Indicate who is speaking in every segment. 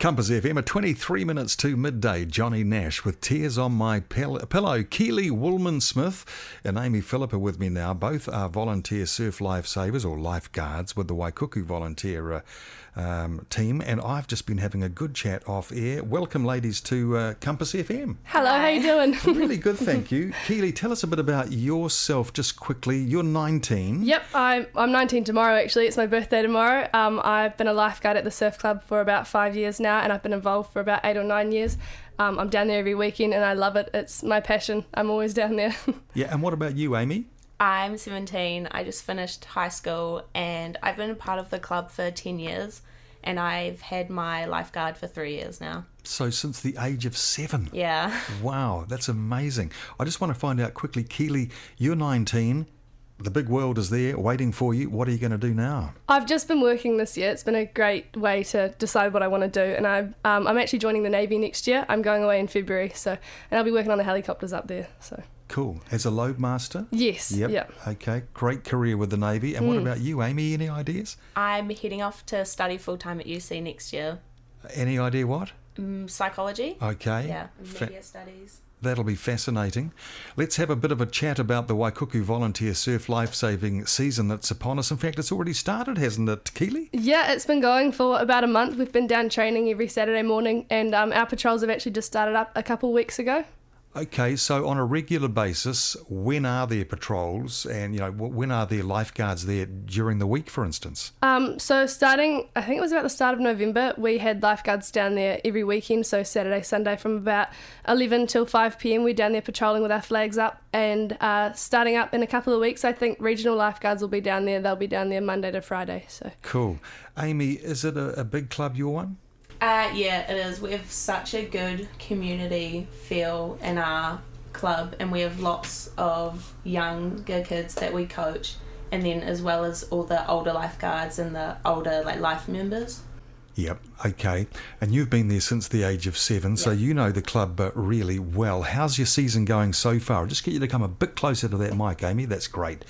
Speaker 1: Compass FM at 23 minutes to midday. Johnny Nash with Tears on My Pillow. Keely Woolman-Smith and Amy Phillip are with me now. Both are volunteer surf lifesavers or lifeguards with the Waikuku volunteer team. And I've just been having a good chat off air. Welcome, ladies, to Compass FM.
Speaker 2: Hello, how you doing?
Speaker 1: Really good, thank you. Keely, tell us a bit about yourself just quickly. You're 19.
Speaker 2: Yep, I'm 19 tomorrow, actually. It's my birthday tomorrow. I've been a lifeguard at the surf club for about 5 years now, and I've been involved for about 8 or 9 years. I'm down there every weekend, and I love it. It's my passion. I'm always down there.
Speaker 1: Yeah, and what about you, Amy?
Speaker 3: I'm 17. I just finished high school, and I've been a part of the club for 10 years, and I've had my lifeguard for 3 years now.
Speaker 1: So since the age of 7?
Speaker 3: Yeah.
Speaker 1: Wow, that's amazing. I just want to find out quickly, Keely, you're 19. The big world is there waiting for you. What are you going to do now?
Speaker 2: I've just been working this year. It's been a great way to decide what I want to do, and I'm actually joining the Navy next year. I'm going away in February, and I'll be working on the helicopters up there. So
Speaker 1: cool. As a loadmaster?
Speaker 2: Yes.
Speaker 1: Yep. Okay. Great career with the Navy. And what about you, Amy? Any ideas?
Speaker 3: I'm heading off to study full-time at UC next year.
Speaker 1: Any idea what?
Speaker 3: Psychology.
Speaker 1: Okay.
Speaker 3: Yeah, media studies.
Speaker 1: That'll be fascinating. Let's have a bit of a chat about the Waikuku Volunteer Surf Lifesaving season that's upon us. In fact, it's already started, hasn't it, Keely?
Speaker 2: Yeah, it's been going for about a month. We've been down training every Saturday morning, and our patrols have actually just started up a couple of weeks ago.
Speaker 1: Okay, so on a regular basis, when are there patrols and, when are there lifeguards there during the week, for instance?
Speaker 2: So starting, I think it was about the start of November, we had lifeguards down there every weekend, so Saturday, Sunday from about 11 till 5 p.m. we're down there patrolling with our flags up, and starting up in a couple of weeks, I think regional lifeguards will be down there. They'll be down there Monday to Friday. So
Speaker 1: cool. Amy, is it a big club, your one?
Speaker 3: Yeah, it is. We have such a good community feel in our club, and we have lots of younger kids that we coach, and then as well as all the older lifeguards and the older life members.
Speaker 1: Yep, okay. And you've been there since the age of 7, so you know the club really well. How's your season going so far? I'll just get you to come a bit closer to that mic, Amy. That's great.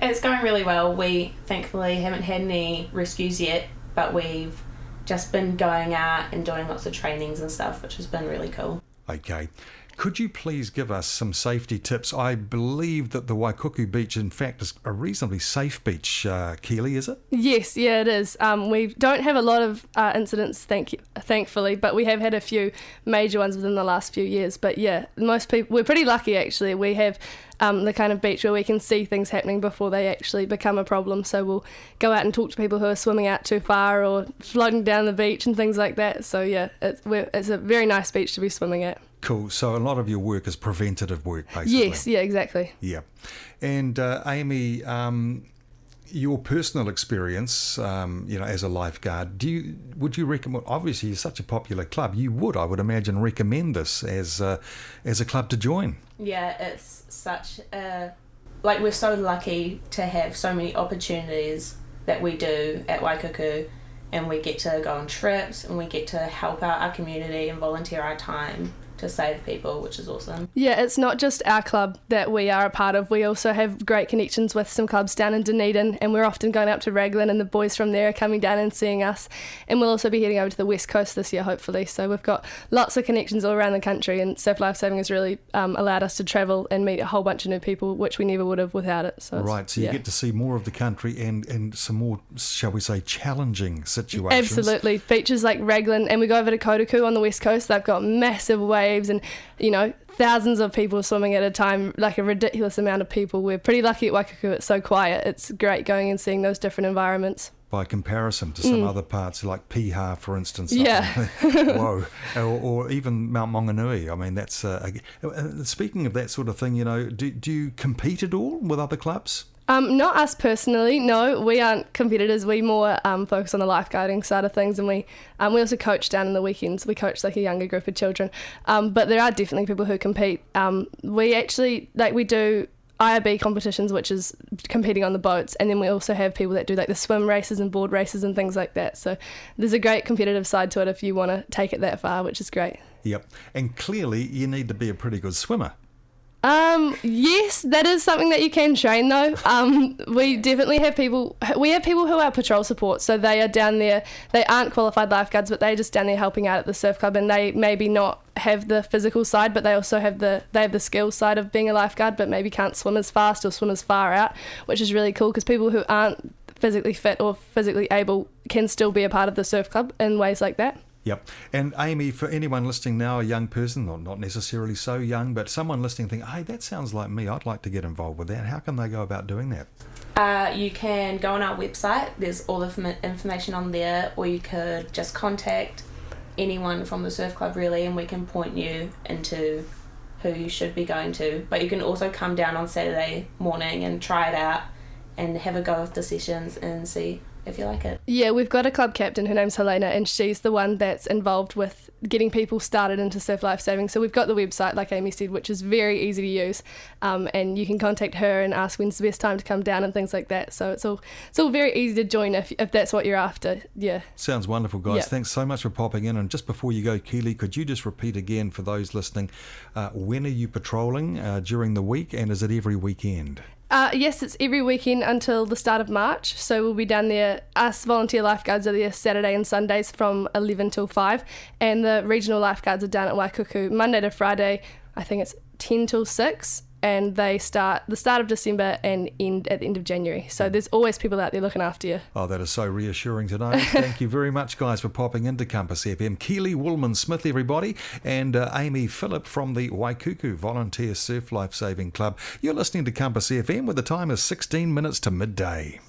Speaker 3: It's going really well. We thankfully haven't had any rescues yet, but we've just been going out and doing lots of trainings and stuff, which has been really cool.
Speaker 1: Okay. Could you please give us some safety tips? I believe that the Waikuku beach, in fact, is a reasonably safe beach, Keely, is it?
Speaker 2: Yes, yeah, it is. We don't have a lot of incidents, thankfully, but we have had a few major ones within the last few years. But yeah, most people, we're pretty lucky actually. We have the kind of beach where we can see things happening before they actually become a problem. So we'll go out and talk to people who are swimming out too far or floating down the beach and things like that. So yeah, it's a very nice beach to be swimming at.
Speaker 1: Cool. So a lot of your work is preventative work, basically.
Speaker 2: Yes, yeah, exactly.
Speaker 1: Yeah. And Amy, your personal experience, as a lifeguard, would you recommend? Obviously, it's such a popular club. You would, I would imagine, recommend this as a club to join.
Speaker 3: Yeah, it's such a we're so lucky to have so many opportunities that we do at Waikuku, and we get to go on trips and we get to help out our community and volunteer our time to save people, which is awesome.
Speaker 2: Yeah, it's not just our club that we are a part of. We also have great connections with some clubs down in Dunedin, and we're often going up to Raglan, and the boys from there are coming down and seeing us. And we'll also be heading over to the West Coast this year, hopefully. So we've got lots of connections all around the country, and Surf Lifesaving has really allowed us to travel and meet a whole bunch of new people, which we never would have without it. So
Speaker 1: right, so you get to see more of the country and some more, shall we say, challenging situations.
Speaker 2: Absolutely. Beaches like Raglan, and we go over to Kotuku on the West Coast. They've got massive waves and, thousands of people swimming at a time, like a ridiculous amount of people. We're pretty lucky at Waikuku. It's so quiet. It's great going and seeing those different environments.
Speaker 1: By comparison to some other parts, like Piha, for instance.
Speaker 2: Yeah.
Speaker 1: Whoa. Or even Mount Maunganui. I mean, that's... speaking of that sort of thing, do you compete at all with other clubs?
Speaker 2: Not us personally, no. We aren't competitors. We more focus on the lifeguarding side of things, and we also coach down in the weekends. We coach a younger group of children. But there are definitely people who compete. We actually, we do IRB competitions, which is competing on the boats, and then we also have people that do the swim races and board races and things like that. So there's a great competitive side to it if you want to take it that far, which is great.
Speaker 1: Yep. And clearly you need to be a pretty good swimmer.
Speaker 2: Yes, that is something that you can train though. We definitely have people. We have people who are patrol support, so they are down there. They aren't qualified lifeguards, but they're just down there helping out at the surf club, and they maybe not have the physical side, but they also have the skills side of being a lifeguard, but maybe can't swim as fast or swim as far out, which is really cool because people who aren't physically fit or physically able can still be a part of the surf club in ways like that.
Speaker 1: Yep. And Amy, for anyone listening now, a young person, or not necessarily so young, but someone listening think, hey, that sounds like me, I'd like to get involved with that. How can they go about doing that?
Speaker 3: You can go on our website, there's all the information on there, or you could just contact anyone from the surf club really, and we can point you into who you should be going to. But you can also come down on Saturday morning and try it out and have a go with the sessions and see if you like it.
Speaker 2: Yeah, we've got a club captain, her name's Helena, and she's the one that's involved with getting people started into surf lifesaving. So we've got the website, like Amy said, which is very easy to use, and you can contact her and ask when's the best time to come down and things like that. So it's all very easy to join if that's what you're after. Yeah.
Speaker 1: Sounds wonderful, guys.
Speaker 2: Yep.
Speaker 1: Thanks so much for popping in. And just before you go, Keely, could you just repeat again for those listening, when are you patrolling during the week, and is it every weekend?
Speaker 2: Yes, it's every weekend until the start of March. So we'll be down there. Us volunteer lifeguards are there Saturday and Sundays from 11 till 5. And the regional lifeguards are down at Waikuku Monday to Friday. I think it's 10 till 6. And they start the start of December and end at the end of January. So there's always people out there looking after you.
Speaker 1: Oh, that is so reassuring to know. Thank you very much, guys, for popping into Compass FM. Keely Woolman-Smith, everybody, and Amy Phillip from the Waikuku Volunteer Surf Lifesaving Club. You're listening to Compass FM, where the time is 16 minutes to midday.